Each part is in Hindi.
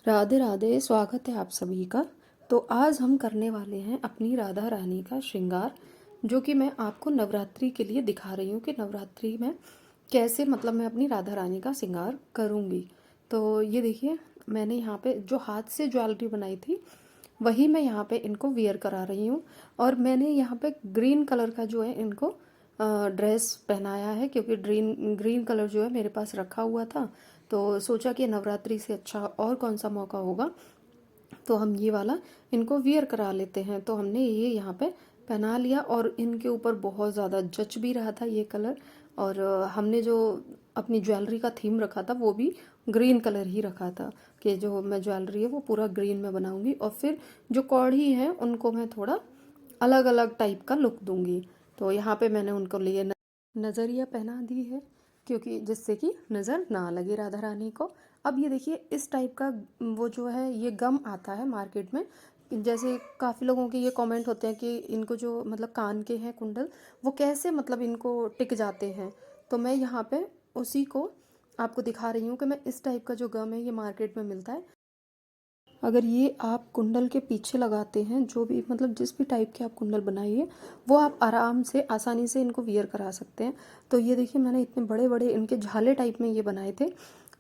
राधे राधे। स्वागत है आप सभी का। तो आज हम करने वाले हैं अपनी राधा रानी का श्रृंगार, जो कि मैं आपको नवरात्रि के लिए दिखा रही हूँ कि नवरात्रि में कैसे मैं अपनी राधा रानी का श्रृंगार करूँगी। तो ये देखिए, मैंने यहाँ पे जो हाथ से ज्वेलरी बनाई थी वही मैं यहाँ पे इनको वियर करा रही हूँ। और मैंने यहाँ पे ग्रीन कलर का जो है इनको ड्रेस पहनाया है, क्योंकि ग्रीन ग्रीन कलर जो है मेरे पास रखा हुआ था। तो सोचा कि नवरात्रि से अच्छा और कौन सा मौका होगा, तो हम ये वाला इनको वियर करा लेते हैं। तो हमने ये यहाँ पे पहना लिया और इनके ऊपर बहुत ज़्यादा जच भी रहा था ये कलर। और हमने जो अपनी ज्वेलरी का थीम रखा था वो भी ग्रीन कलर ही रखा था, कि जो मैं ज्वेलरी है वो पूरा ग्रीन में बनाऊंगी। और फिर जो कौड़ी है उनको मैं थोड़ा अलग अलग टाइप का लुक दूंगी। तो यहाँ पे मैंने उनको लिए नज़रिया पहना दी है, क्योंकि जिससे कि नज़र ना लगे राधा रानी को। अब ये देखिए, इस टाइप का वो जो है ये गम आता है मार्केट में। जैसे काफ़ी लोगों के ये कमेंट होते हैं कि इनको जो कान के हैं कुंडल, वो कैसे इनको टिक जाते हैं। तो मैं यहाँ पे उसी को आपको दिखा रही हूँ कि मैं इस टाइप का जो गम है ये मार्केट में मिलता है। अगर ये आप कुंडल के पीछे लगाते हैं, जो भी जिस भी टाइप के आप कुंडल बनाइए, वो आप आराम से आसानी से इनको वियर करा सकते हैं। तो ये देखिए, मैंने इतने बड़े बड़े इनके झाले टाइप में ये बनाए थे।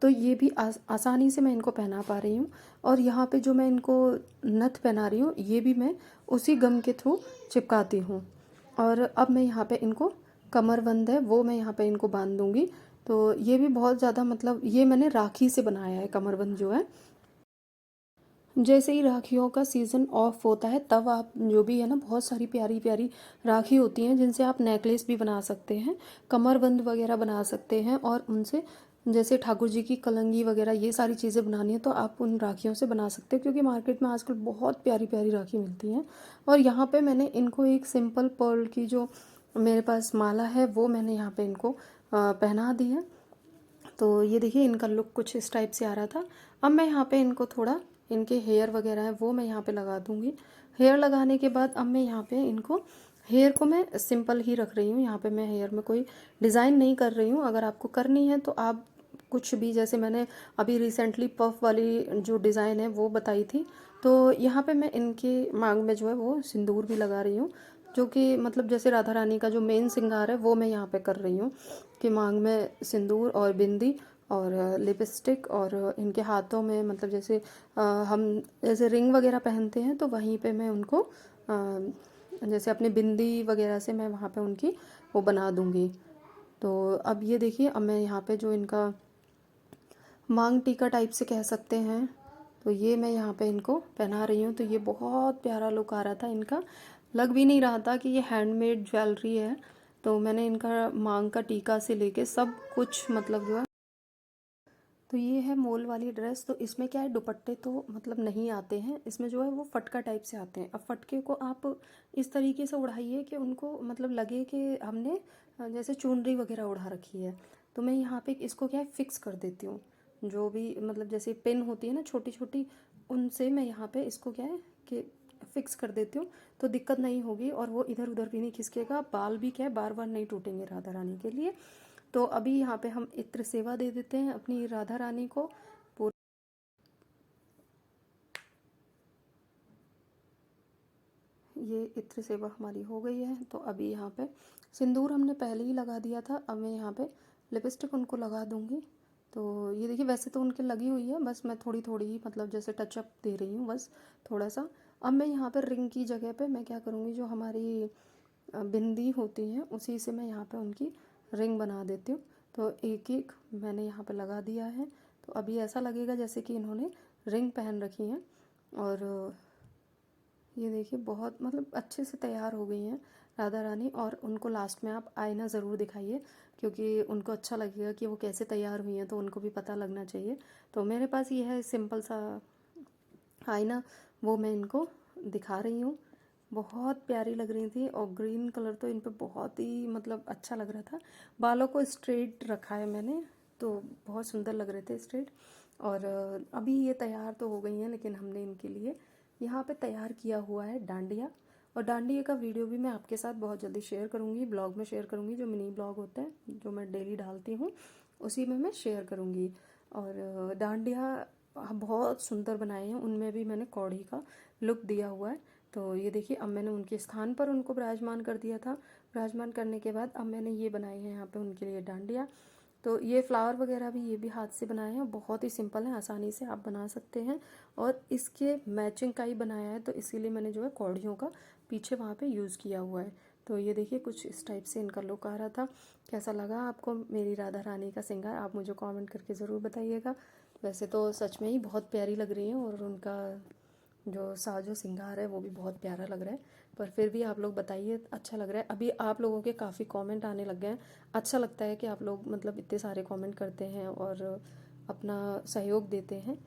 तो ये भी आसानी से मैं इनको पहना पा रही हूँ। और यहाँ पे जो मैं इनको नथ पहना रही हूँ ये भी मैं उसी गम के थ्रू चिपकाती हूँ। और अब मैं यहाँ पे इनको कमरबंद है वो मैं यहाँ पे इनको बांध दूँगी। तो ये भी बहुत ज़्यादा ये मैंने राखी से बनाया है कमरबंद जो है। जैसे ही राखियों का सीज़न ऑफ होता है तब आप जो भी है ना, बहुत सारी प्यारी प्यारी राखी होती हैं जिनसे आप नेकलेस भी बना सकते हैं, कमरबंद वगैरह बना सकते हैं। और उनसे जैसे ठाकुर जी की कलंगी वगैरह ये सारी चीज़ें बनानी है तो आप उन राखियों से बना सकते हो, क्योंकि मार्केट में आजकल बहुत प्यारी प्यारी राखी मिलती हैं। और यहाँ पे मैंने इनको एक सिंपल पर्ल की जो मेरे पास माला है वो मैंने यहाँ पे इनको पहना दी है। तो ये देखिए, इनका लुक कुछ इस टाइप से आ रहा था। अब मैं यहाँ पे इनको थोड़ा इनके हेयर वगैरह है वो मैं यहाँ पे लगा दूँगी। हेयर लगाने के बाद अब मैं यहाँ पे इनको हेयर को मैं सिंपल ही रख रही हूँ। यहाँ पे मैं हेयर में कोई डिज़ाइन नहीं कर रही हूँ। अगर आपको करनी है तो आप कुछ भी, जैसे मैंने अभी रिसेंटली पफ वाली जो डिज़ाइन है वो बताई थी। तो यहाँ पे मैं इनके मांग में जो है वो सिंदूर भी लगा रही हूँ, जो कि जैसे राधा रानी का जो मेन श्रृंगार है वो मैं यहाँ पे कर रही हूँ, कि मांग में सिंदूर और बिंदी और लिपस्टिक। और इनके हाथों में जैसे हम जैसे रिंग वगैरह पहनते हैं तो वहीं पे मैं उनको जैसे अपनी बिंदी वगैरह से मैं वहाँ पे उनकी वो बना दूँगी। तो अब ये देखिए, अब मैं यहाँ पे जो इनका मांग टीका टाइप से कह सकते हैं, तो ये मैं यहाँ पे इनको पहना रही हूँ। तो ये बहुत प्यारा लुक आ रहा था इनका, लग भी नहीं रहा था कि ये हैंडमेड ज्वेलरी है। तो मैंने इनका मांग का टीका से लेके सब कुछ जो है। तो ये है मोल वाली ड्रेस। तो इसमें क्या है, दुपट्टे तो नहीं आते हैं, इसमें जो है वो फटका टाइप से आते हैं। अब फटके को आप इस तरीके से उड़ाइए कि उनको लगे कि हमने जैसे चुनरी वगैरह उड़ा रखी है। तो मैं यहाँ पे इसको क्या है फिक्स कर देती हूँ। जो भी जैसे पिन होती है ना छोटी छोटी, उनसे मैं यहाँ पे इसको क्या है कि फिक्स कर देती हूँ। तो दिक्कत नहीं होगी और वो इधर उधर भी नहीं खिसकेगा। बाल भी क्या है बार बार नहीं टूटेंगे राधा रानी के लिए। तो अभी यहाँ पे हम इत्र सेवा दे देते हैं अपनी राधा रानी को। पूरा ये इत्र सेवा हमारी हो गई है। तो अभी यहाँ पे सिंदूर हमने पहले ही लगा दिया था, अब मैं यहाँ पे लिपस्टिक उनको लगा दूँगी। तो ये देखिए, वैसे तो उनके लगी हुई है, बस मैं थोड़ी थोड़ी ही जैसे टचअप दे रही हूँ बस थोड़ा सा। अब मैं यहाँ पर रिंग की जगह पे मैं क्या करूँगी, जो हमारी बिंदी होती हैं उसी से मैं यहाँ पे उनकी रिंग बना देती हूँ। तो एक एक मैंने यहाँ पे लगा दिया है। तो अभी ऐसा लगेगा जैसे कि इन्होंने रिंग पहन रखी हैं। और ये देखिए, बहुत अच्छे से तैयार हो गई हैं राधा रानी। और उनको लास्ट में आप आईना ज़रूर दिखाइए, क्योंकि उनको अच्छा लगेगा कि वो कैसे तैयार हुई हैं, तो उनको भी पता लगना चाहिए। तो मेरे पास ये है सिंपल सा आईना, वो मैं इनको दिखा रही हूँ। बहुत प्यारी लग रही थी और ग्रीन कलर तो इन पे बहुत ही अच्छा लग रहा था। बालों को स्ट्रेट रखा है मैंने, तो बहुत सुंदर लग रहे थे स्ट्रेट। और अभी ये तैयार तो हो गई हैं, लेकिन हमने इनके लिए यहाँ पे तैयार किया हुआ है डांडिया। और डांडिया का वीडियो भी मैं आपके साथ बहुत जल्दी शेयर करूँगी, ब्लॉग में शेयर करूँगी। जो मिनी ब्लॉग होता है जो मैं डेली डालती हूँ उसी में मैं शेयर करूँगी। और डांडिया बहुत सुंदर बनाए हैं, उनमें भी मैंने कौड़ी का लुक दिया हुआ है। तो ये देखिए, अब मैंने उनके स्थान पर उनको विराजमान कर दिया था। विराजमान करने के बाद अब मैंने ये बनाए हैं यहाँ पे उनके लिए डांडिया। तो ये फ्लावर वगैरह भी ये भी हाथ से बनाए हैं, बहुत ही सिंपल है, आसानी से आप बना सकते हैं। और इसके मैचिंग का ही बनाया है, तो इसीलिए मैंने जो है कौड़ियों का पीछे वहाँ पे यूज़ किया हुआ है। तो ये देखिए, कुछ इस टाइप से इनका लुक आ रहा था। कैसा लगा आपको मेरी राधा रानी का श्रृंगार, आप मुझे कमेंट करके ज़रूर बताइएगा। वैसे तो सच में ही बहुत प्यारी लग रही हैं, और उनका जो साजो श्रृंगार है वो भी बहुत प्यारा लग रहा है। पर फिर भी आप लोग बताइए, अच्छा लग रहा है? अभी आप लोगों के काफ़ी कमेंट आने लग गए हैं। अच्छा लगता है कि आप लोग मतलब इतने सारे कमेंट करते हैं और अपना सहयोग देते हैं।